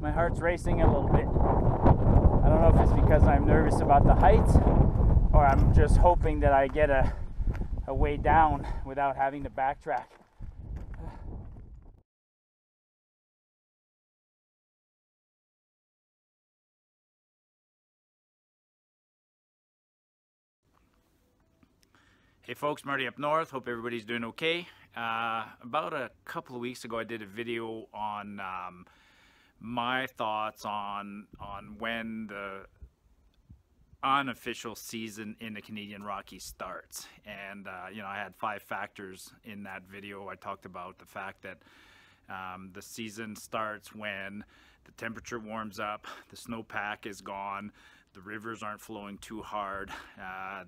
My heart's racing a little bit. I don't know if it's because I'm nervous about the heights or I'm just hoping that I get a way down without having to backtrack. Hey folks, Martyupnorth. Hope everybody's doing okay. About a couple of weeks ago I did a video on my thoughts on when the unofficial season in the Canadian Rockies starts. And you know, I had 5 factors in that video. I talked about the fact that the season starts when the temperature warms up, the snowpack is gone, the rivers aren't flowing too hard,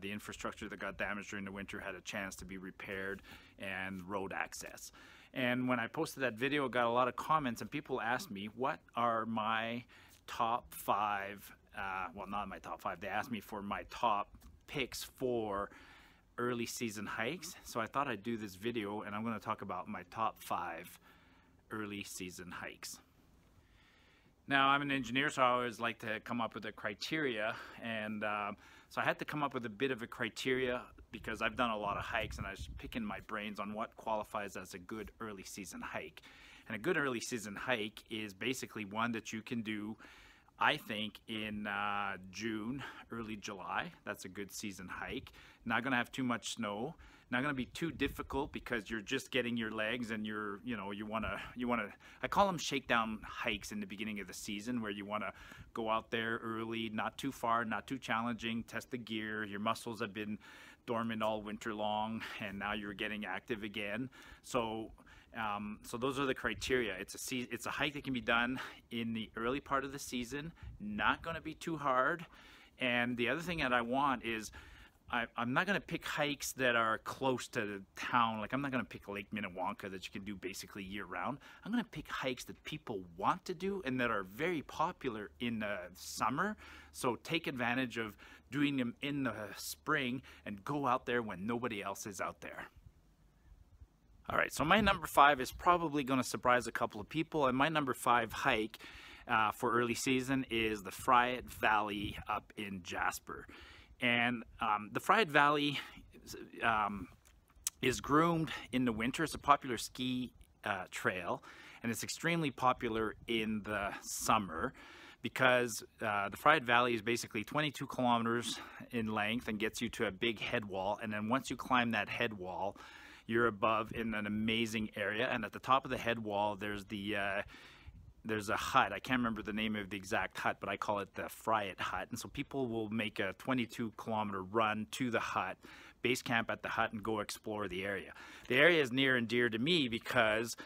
the infrastructure that got damaged during the winter had a chance to be repaired, and road access. And when I posted that video, I got a lot of comments, and people asked me what are my top 5, well, not my top 5, they asked me for my top picks for early season hikes. So I thought I'd do this video, and I'm going to talk about my top 5 early season hikes. Now, I'm an engineer, so I always like to come up with a criteria, and so I had to come up with a bit of a criteria because I've done a lot of hikes, and I was picking my brains on what qualifies as a good early season hike. And a good early season hike is basically one that you can do, I think, in June, early July. That's a good season hike. Not going to have too much snow. Not going to be too difficult because you're just getting your legs, and you want to, I call them shakedown hikes in the beginning of the season, where you want to go out there early, not too far, not too challenging, test the gear. Your muscles have been dormant all winter long, and now you're getting active again. So so those are the criteria. It's a hike that can be done in the early part of the season, not going to be too hard. And the other thing that I want is I'm not going to pick hikes that are close to the town. Like, I'm not going to pick Lake Minnewanka that you can do basically year round. I'm going to pick hikes that people want to do and that are very popular in the summer. So take advantage of doing them in the spring and go out there when nobody else is out there. All right, so my number 5 is probably going to surprise a couple of people, and my number 5 hike for early season is the Fryit Valley up in Jasper. And the Fryit Valley is groomed in the winter. It's a popular ski trail, and it's extremely popular in the summer because the Fryit Valley is basically 22 kilometers in length and gets you to a big head wall. And then once you climb that head wall, you're above in an amazing area. And at the top of the head wall, there's a hut. I can't remember the name of the exact hut, but I call it the Fryit hut. And so people will make a 22-kilometer run to the hut, base camp at the hut, and go explore the area. The area is near and dear to me because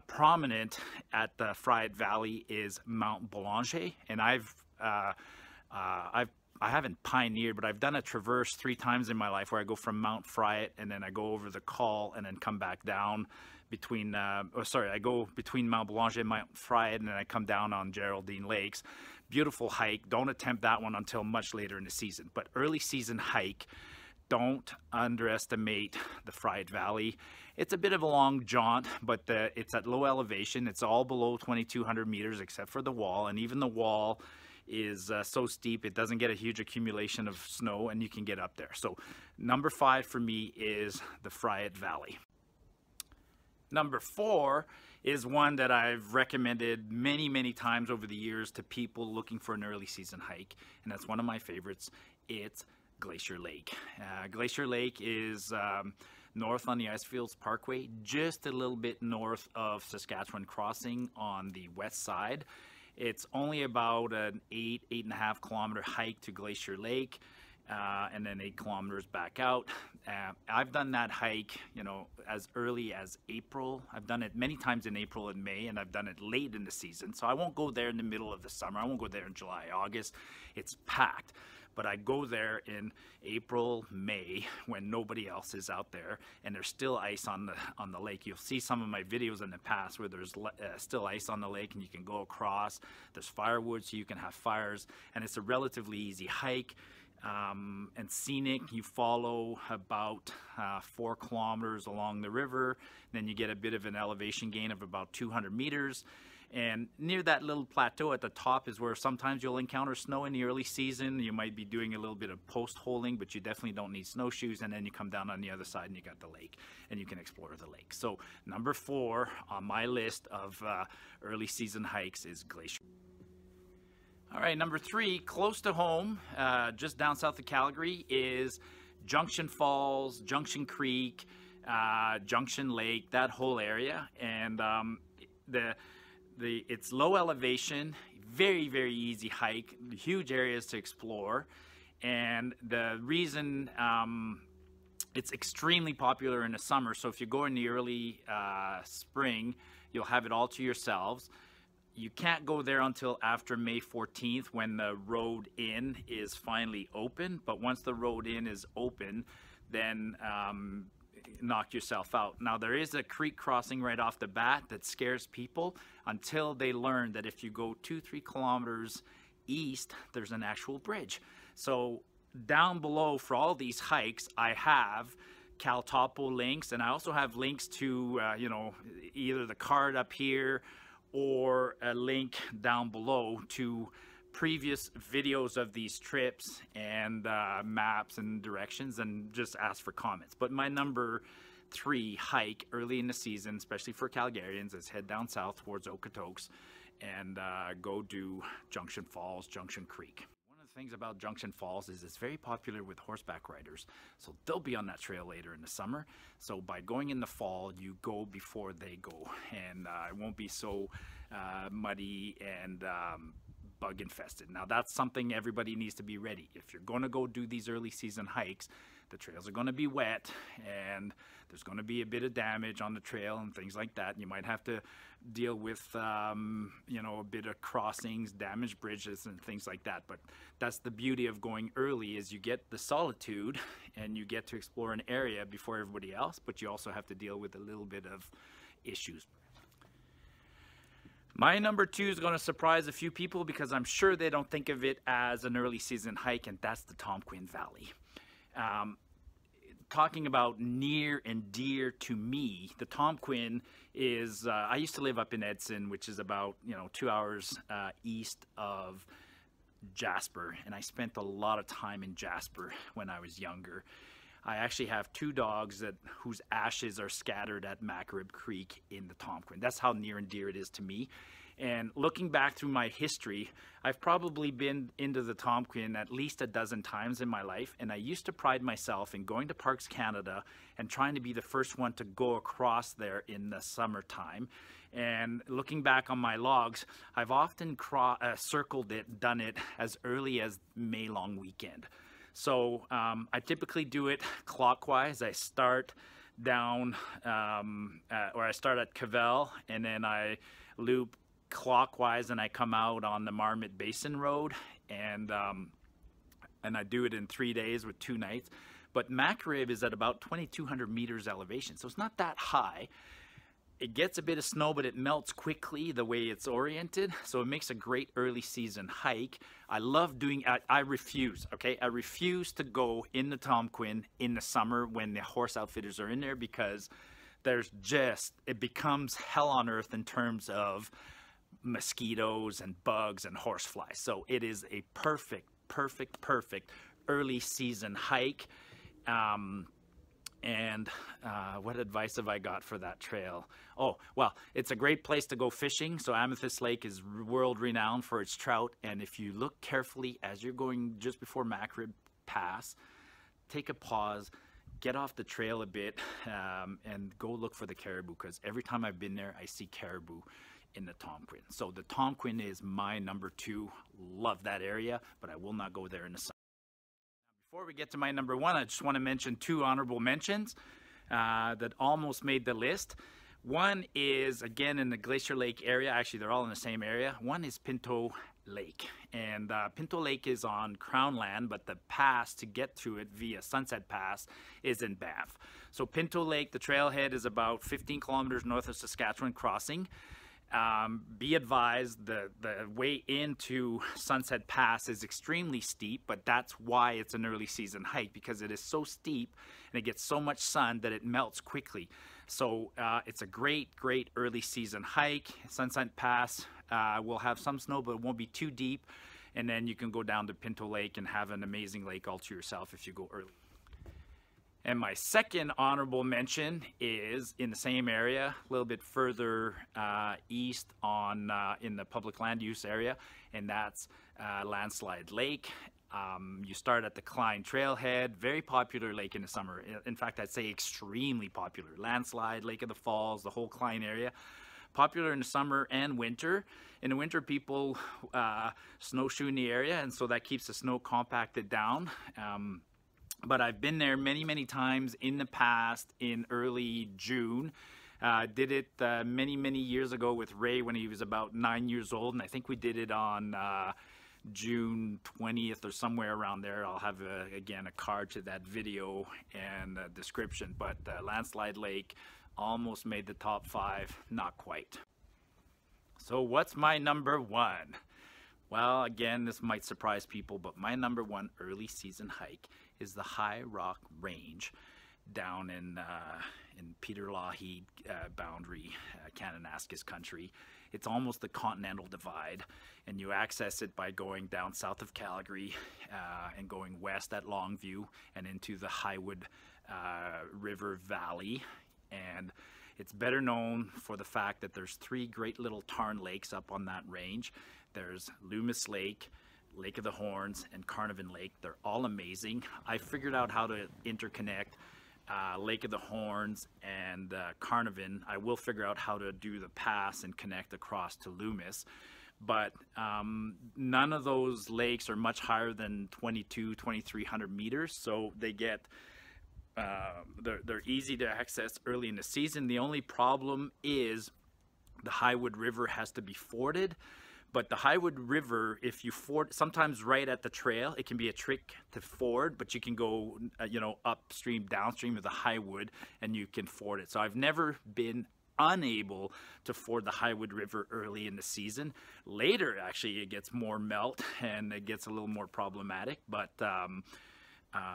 prominent at the Fryit Valley is Mount Boulanger, and I haven't pioneered, but I've done a traverse 3 times in my life where I go from Mount Fryit and then I go over the col and then come back down between, I go between Mount Boulanger and Mount Fryit, and then I come down on Geraldine Lakes. Beautiful hike. Don't attempt that one until much later in the season. But early season hike, don't underestimate the Fryit Valley. It's a bit of a long jaunt, but it's at low elevation. It's all below 2,200 meters except for the wall, and even the wall is so steep it doesn't get a huge accumulation of snow, and you can get up there. So number 5 for me is the Fryit Valley. Number 4 is one that I've recommended many times over the years to people looking for an early season hike, and that's one of my favorites. It's Glacier Lake. Glacier Lake is north on the Icefields Parkway, just a little bit north of Saskatchewan Crossing on the west side. It's only about an 8.5 kilometer hike to Glacier Lake, and then 8 kilometers back out. I've done that hike, you know, as early as April. I've done it many times in April and May, and I've done it late in the season. So I won't go there in the middle of the summer. I won't go there in July, August. It's packed. But I go there in April, May, when nobody else is out there, and there's still ice on the lake. You'll see some of my videos in the past where there's still ice on the lake, and you can go across. There's firewood, so you can have fires, and it's a relatively easy hike. And scenic. You follow about 4 kilometers along the river, then you get a bit of an elevation gain of about 200 meters, And near that little plateau at the top is where sometimes you'll encounter snow in the early season. You might be doing a little bit of post-holing, but you definitely don't need snowshoes. And then you come down on the other side and you got the lake, and you can explore the lake. So number 4 on my list of early season hikes is Glacier. All right, number 3, close to home, just down south of Calgary, is Junction Falls, Junction Creek, Junction Lake, that whole area. And it's low elevation, very, very easy hike, huge areas to explore. And the reason it's extremely popular in the summer, so if you go in the early spring, you'll have it all to yourselves. You can't go there until after May 14th when the road in is finally open. But once the road in is open, then knock yourself out. Now there is a creek crossing right off the bat that scares people until they learn that if you go 2-3 kilometers east, there's an actual bridge. So down below for all these hikes, I have CalTopo links, and I also have links to you know, either the card up here or a link down below to previous videos of these trips and maps and directions, and just ask for comments. But my number 3 hike early in the season, especially for Calgarians, is head down south towards Okotoks and go do Junction Falls, Junction Creek. One of the things about Junction Falls is it's very popular with horseback riders, so they'll be on that trail later in the summer. So by going in the fall, you go before they go, and it won't be so muddy and bug infested. Now that's something everybody needs to be ready. If you're going to go do these early season hikes, the trails are going to be wet and there's going to be a bit of damage on the trail and things like that. You might have to deal with you know, a bit of crossings, damaged bridges and things like that. But that's the beauty of going early, is you get the solitude and you get to explore an area before everybody else, but you also have to deal with a little bit of issues. My number 2 is going to surprise a few people because I'm sure they don't think of it as an early season hike, and that's the Quinn Valley. Talking about near and dear to me, the Quinn is, I used to live up in Edson, which is about, you know, 2 hours east of Jasper, and I spent a lot of time in Jasper when I was younger. I actually have 2 dogs whose ashes are scattered at Martyupnorth Creek in the Quinn. That's how near and dear it is to me. And looking back through my history, I've probably been into the Quinn at least a dozen times in my life. And I used to pride myself in going to Parks Canada and trying to be the first one to go across there in the summertime. And looking back on my logs, I've often circled it, done it as early as May long weekend. So I typically do it clockwise. I start down, or I start at Cavell, and then I loop clockwise, and I come out on the Marmot Basin Road, and I do it in 3 days with 2 nights. But Martyupnorth is at about 2,200 meters elevation, so it's not that high. It gets a bit of snow, but it melts quickly the way it's oriented, so it makes a great early season hike. I love doing, I refuse, okay? I refuse to go in the Quinn in the summer when the horse outfitters are in there, because there's just, it becomes hell on earth in terms of mosquitoes and bugs and horseflies. So it is a perfect early season hike. And what advice have I got for that trail? Oh, well, it's a great place to go fishing. So Amethyst Lake is world renowned for its trout. And if you look carefully as you're going just before Martyupnorth Pass, take a pause, get off the trail a bit, and go look for the caribou, because every time I've been there, I see caribou in the Quinn. So the Quinn is my number 2. Love that area, but I will not go there in the summer. Before we get to my number 1, I just want to mention 2 honorable mentions that almost made the list. One is, again, in the Glacier Lake area. Actually, they're all in the same area. One is Pinto Lake. And Pinto Lake is on Crown land, but the pass to get to it via Sunset Pass is in Banff. So Pinto Lake, the trailhead, is about 15 kilometers north of Saskatchewan Crossing. Be advised, the way into Sunset Pass is extremely steep, but that's why it's an early season hike, because it is so steep and it gets so much sun that it melts quickly. So it's a great early season hike. Sunset Pass will have some snow, but it won't be too deep. And then you can go down to Pinto Lake and have an amazing lake all to yourself if you go early. And my second honorable mention is in the same area, a little bit further east on in the public land use area, and that's Landslide Lake. You start at the Klein Trailhead, very popular lake in the summer. In fact, I'd say extremely popular. Landslide, Lake of the Falls, the whole Klein area. Popular in the summer and winter. In the winter, people snowshoe in the area, and so that keeps the snow compacted down. But I've been there many times in the past in early June. Did it many years ago with Ray when he was about 9 years old, and I think we did it on June 20th or somewhere around there. I'll have again a card to that video and a description. But Landslide Lake almost made the top 5, not quite. So what's my number 1? Well, again, this might surprise people, but my number 1 early season hike is the High Rock Range down in Peter Lougheed boundary, Kananaskis country. It's almost the Continental Divide, and you access it by going down south of Calgary and going west at Longview and into the Highwood River Valley. And it's better known for the fact that there's 3 great little tarn lakes up on that range. There's Loomis Lake, Lake of the Horns, and Carnarvon Lake. They're all amazing. I figured out how to interconnect Lake of the Horns and Carnarvon. I will figure out how to do the pass and connect across to Loomis. But none of those lakes are much higher than 2,300 meters, so they get they're easy to access early in the season. The only problem is the Highwood River has to be forded. But the Highwood River, if you ford, sometimes right at the trail, it can be a trick to ford, but you can go, you know, upstream, downstream of the Highwood, and you can ford it. So I've never been unable to ford the Highwood River early in the season. Later, actually, it gets more melt and it gets a little more problematic. But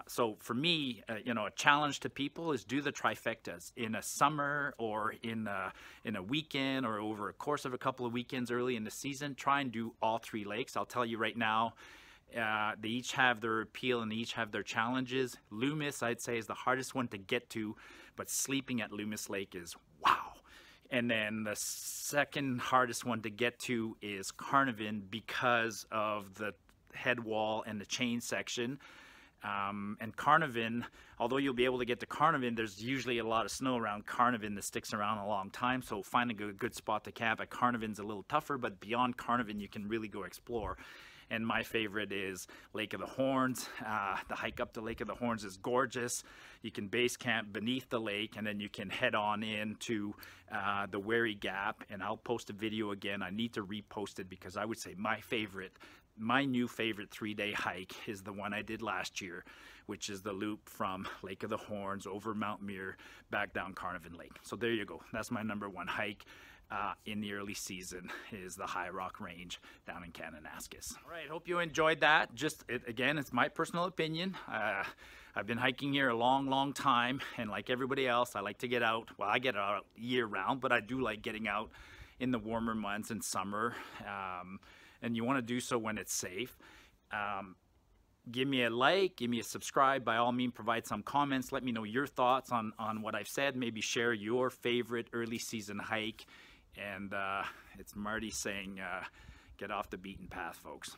so for me, you know, a challenge to people is do the trifectas in a summer or in a weekend or over a course of a couple of weekends early in the season. Try and do all 3 lakes. I'll tell you right now, they each have their appeal and they each have their challenges. Loomis, I'd say, is the hardest one to get to, but sleeping at Loomis Lake is wow. And then the second hardest one to get to is Carnarvon because of the head wall and the chain section. And Carnarvon, although you'll be able to get to Carnarvon, there's usually a lot of snow around Carnarvon that sticks around a long time. So finding a good spot to camp at Carnarvon's a little tougher, but beyond Carnarvon, you can really go explore. And my favorite is Lake of the Horns. The hike up to Lake of the Horns is gorgeous. You can base camp beneath the lake, and then you can head on into the Wary Gap. And I'll post a video again. I need to repost it because I would say my new favorite 3-day hike is the one I did last year, which is the loop from Lake of the Horns over Mount Muir back down Carnarvon Lake. So there you go. That's my number 1 hike in the early season, is the High Rock Range down in Kananaskis. All right, hope you enjoyed that. Again, it's my personal opinion. I've been hiking here a long time, and like everybody else, I like to get out. Well, I get out year round, but I do like getting out in the warmer months in summer. And you want to do so when it's safe. Give me a like, give me a subscribe. By all means, provide some comments. Let me know your thoughts on what I've said. Maybe share your favorite early season hike. And it's Marty saying, get off the beaten path, folks.